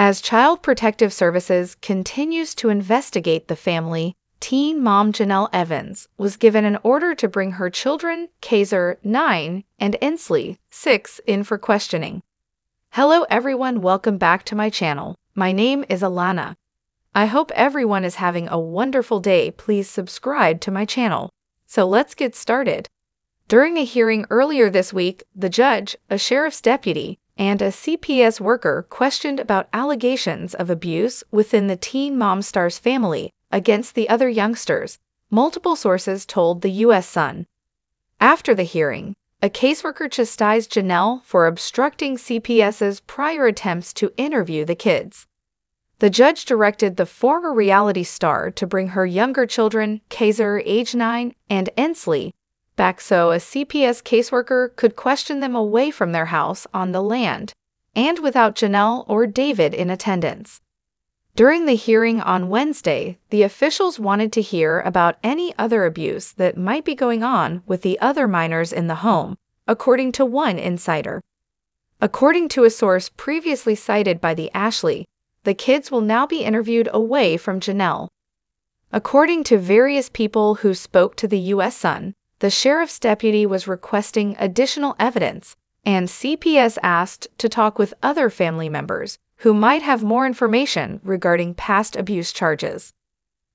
As Child Protective Services continues to investigate the family, teen mom Jenelle Evans was given an order to bring her children, Kaiser, 9, and Ensley, 6, in for questioning. Hello everyone, welcome back to my channel. My name is Alana. I hope everyone is having a wonderful day. Please subscribe to my channel. So let's get started. During a hearing earlier this week, the judge, a sheriff's deputy, and a CPS worker questioned about allegations of abuse within the teen mom star's family against the other youngsters, multiple sources told the U.S. Sun. After the hearing, a caseworker chastised Jenelle for obstructing CPS's prior attempts to interview the kids. The judge directed the former reality star to bring her younger children, Kaiser, age 9, and Ensley, back so a CPS caseworker could question them away from their house on the land, and without Jenelle or David in attendance. During the hearing on Wednesday, the officials wanted to hear about any other abuse that might be going on with the other minors in the home, according to one insider. According to a source previously cited by the Ashley, the kids will now be interviewed away from Jenelle. According to various people who spoke to the U.S. Sun, the sheriff's deputy was requesting additional evidence, and CPS asked to talk with other family members who might have more information regarding past abuse charges.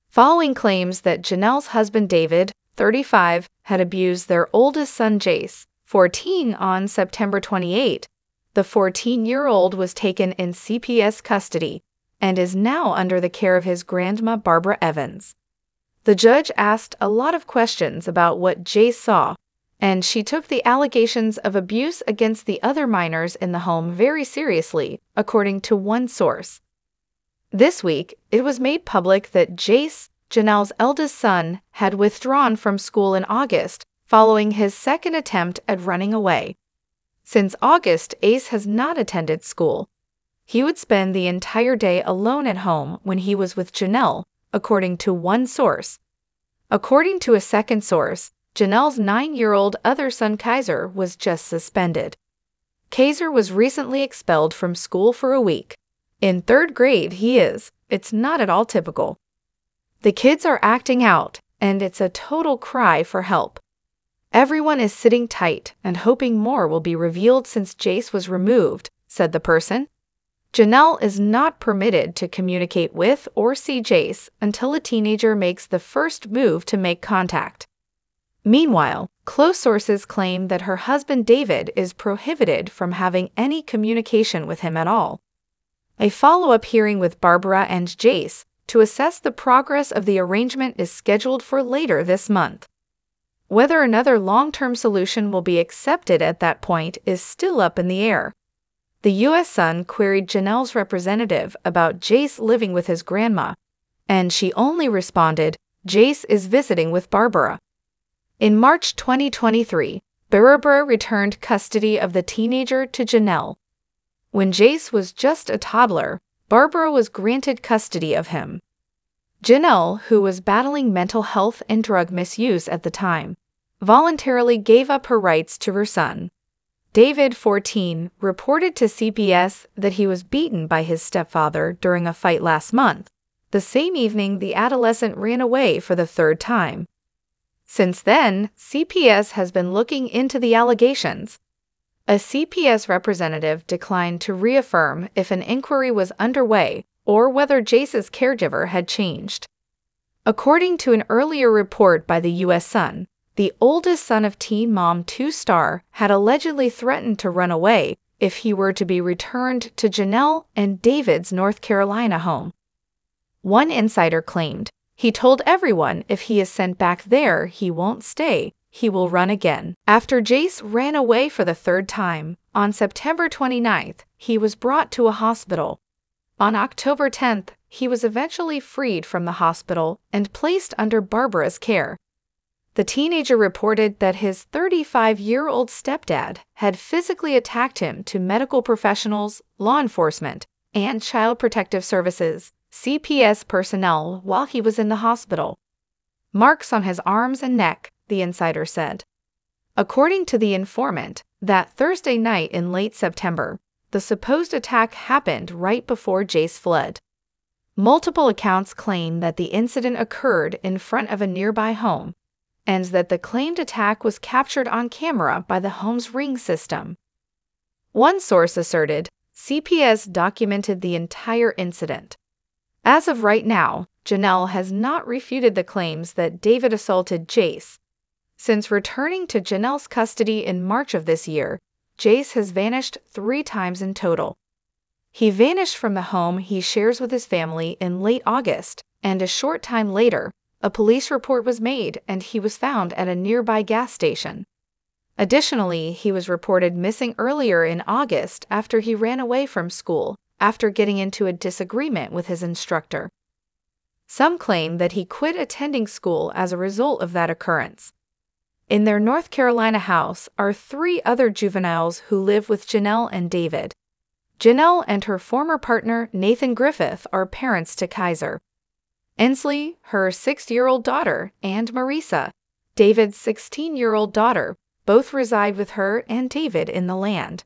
Following claims that Jenelle's husband David, 35, had abused their oldest son Jace, 14, on September 28, the 14-year-old was taken in CPS custody and is now under the care of his grandma Barbara Evans. The judge asked a lot of questions about what Jace saw, and she took the allegations of abuse against the other minors in the home very seriously, according to one source. This week, it was made public that Jace, Jenelle's eldest son, had withdrawn from school in August following his second attempt at running away. Since August, Ace has not attended school. He would spend the entire day alone at home when he was with Jenelle, according to one source. According to a second source, Jenelle's 9-year-old other son Kaiser was just suspended. Kaiser was recently expelled from school for a week. In 3rd grade he is. It's not at all typical. The kids are acting out, and it's a total cry for help. Everyone is sitting tight and hoping more will be revealed since Jace was removed, said the person. Jenelle is not permitted to communicate with or see Jace until a teenager makes the first move to make contact. Meanwhile, close sources claim that her husband David is prohibited from having any communication with him at all. A follow-up hearing with Barbara and Jace to assess the progress of the arrangement is scheduled for later this month. Whether another long-term solution will be accepted at that point is still up in the air. The U.S. Sun queried Jenelle's representative about Jace living with his grandma, and she only responded, "Jace is visiting with Barbara." In March 2023, Barbara returned custody of the teenager to Jenelle. When Jace was just a toddler, Barbara was granted custody of him. Jenelle, who was battling mental health and drug misuse at the time, voluntarily gave up her rights to her son. David, 14, reported to CPS that he was beaten by his stepfather during a fight last month. The same evening, the adolescent ran away for the 3rd time. Since then, CPS has been looking into the allegations. A CPS representative declined to reaffirm if an inquiry was underway or whether Jace's caregiver had changed. According to an earlier report by the U.S. Sun, the oldest son of teen mom 2-star had allegedly threatened to run away if he were to be returned to Jenelle and David's North Carolina home. One insider claimed, "He told everyone if he is sent back there, he won't stay, he will run again." After Jace ran away for the 3rd time, on September 29th, he was brought to a hospital. On October 10th, he was eventually freed from the hospital and placed under Barbara's care. The teenager reported that his 35-year-old stepdad had physically attacked him to medical professionals, law enforcement, and Child Protective Services, CPS personnel while he was in the hospital. Marks on his arms and neck, the insider said. According to the informant, that Thursday night in late September, the the supposed attack happened right before Jace fled. Multiple accounts claim that the incident occurred in front of a nearby home, and that the claimed attack was captured on camera by the home's ring system. One source asserted CPS documented the entire incident. As of right now, Jenelle has not refuted the claims that David assaulted Jace. Since returning to Jenelle's custody in March of this year, Jace has vanished 3 times in total. He vanished from the home he shares with his family in late August, and a short time later, a police report was made and he was found at a nearby gas station. Additionally, he was reported missing earlier in August after he ran away from school after getting into a disagreement with his instructor. Some claim that he quit attending school as a result of that occurrence. In their North Carolina house are 3 other juveniles who live with Jenelle and David. Jenelle and her former partner Nathan Griffith are parents to Kaiser. Ensley, her 6-year-old daughter, and Marisa, David's 16-year-old daughter, both reside with her and David in the land.